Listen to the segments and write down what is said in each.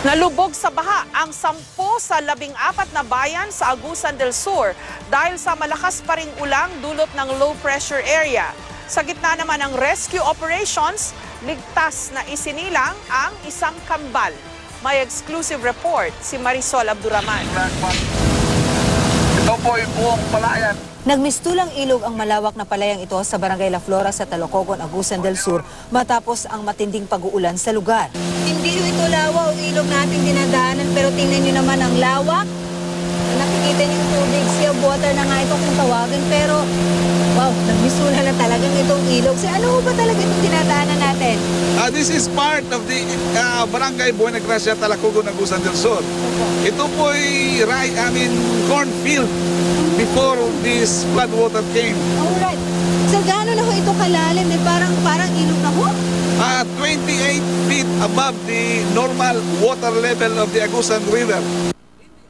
Nalubog sa baha ang 10 sa 14 na bayan sa Agusan del Sur dahil sa malakas pa ring ulang dulot ng low pressure area. Sa gitna naman ng rescue operations, ligtas na isinilang ang isang kambal. May exclusive report si Marisol Abduraman. Ito po yung buong palayan. Nagmistulang ilog ang malawak na palayang ito sa Barangay La Flora sa Talocogon, Agusan del Sur matapos ang matinding pag-uulan sa lugar. Hindi ito lawa o ilog natin dinadaanan, pero tingnan nyo naman ang lawak. Nakikita niyo yung tubig, sea water na nga ito kung tawagin, pero wow, nagmisula na talagang itong ilog. So ano ba talaga itong dinadaanan natin? This is part of the Barangay Buena Gracia, Talocogon, Agusan del Sur. Ito po ay cornfield before this flood water came. Alright. So gaano na ho ito kalalim? Parang ilog na ho? 28 feet above the normal water level of the Agusan River.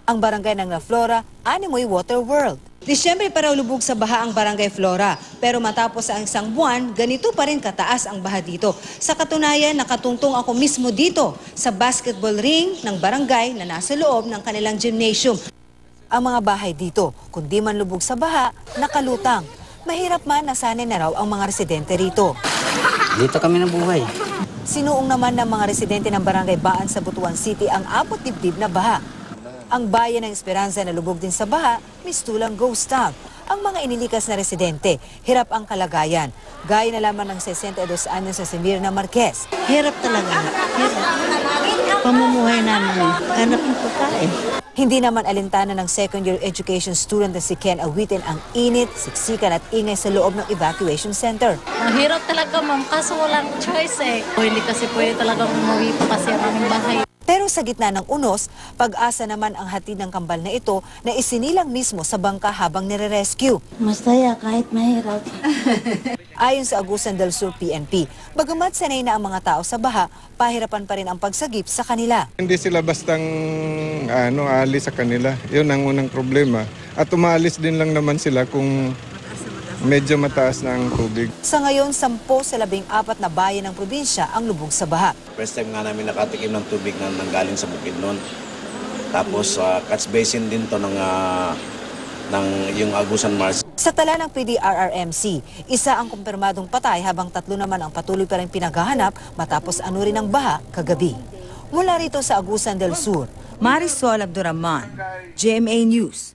Ang barangay ng La Flora, animoy water world. Disyembre para lubog sa baha ang Barangay Flora. Pero matapos ang isang buwan, ganito pa rin kataas ang baha dito. Sa katunayan, nakatungtong ako mismo dito sa basketball ring ng barangay na nasa loob ng kanilang gymnasium. Ang mga bahay dito, kundi man lubog sa baha, nakalutang. Mahirap man nasanay na raw ang mga residente rito. Dito kami nabuhay. Sinuong naman ng mga residente ng Barangay Baan sa Butuan City ang abot dibdib na baha. Ang bayan ng Esperanza na lubog din sa baha, mistulang ghost town. Ang mga inilikas na residente, hirap ang kalagayan. Gaya na lamang ng 62 anyos sa si Mirna Marquez. Hirap talaga. Hirap. Pamumuhay namin. Hanap ng pagkain. Hindi naman alintana ng second-year education student na si Ken awitin ang init, siksikan at ingay sa loob ng evacuation center. Ang hirap talaga, ma'am, kaso walang choice eh. Hindi kasi pwede talaga umuwi pa kasi ang aming bahay. Pero sa gitna ng unos, pag-asa naman ang hatid ng kambal na ito na isinilang mismo sa bangka habang nire-rescue. Masaya kahit mahirap. Ayon sa Agusan del Sur PNP, bagamat sanay na ang mga tao sa baha, pahirapan pa rin ang pagsagip sa kanila. Hindi sila bastang alis sa kanila. Yun ang unang problema. At umaalis din lang naman sila kung medyo mataas na ang tubig. Sa ngayon, 10 sa 14 na bayan ng probinsya ang lubog sa baha. First time nga namin nakatikim ng tubig na nanggaling sa bukid noon. Tapos catch basin din to ng yung Agusan Mars. Sa tala ng PDRRMC, isa ang kumpirmadong patay habang 3 naman ang patuloy pa rin pinaghahanap matapos anurin ng baha kagabi. Mula rito sa Agusan del Sur, Marisol Abduraman, GMA News.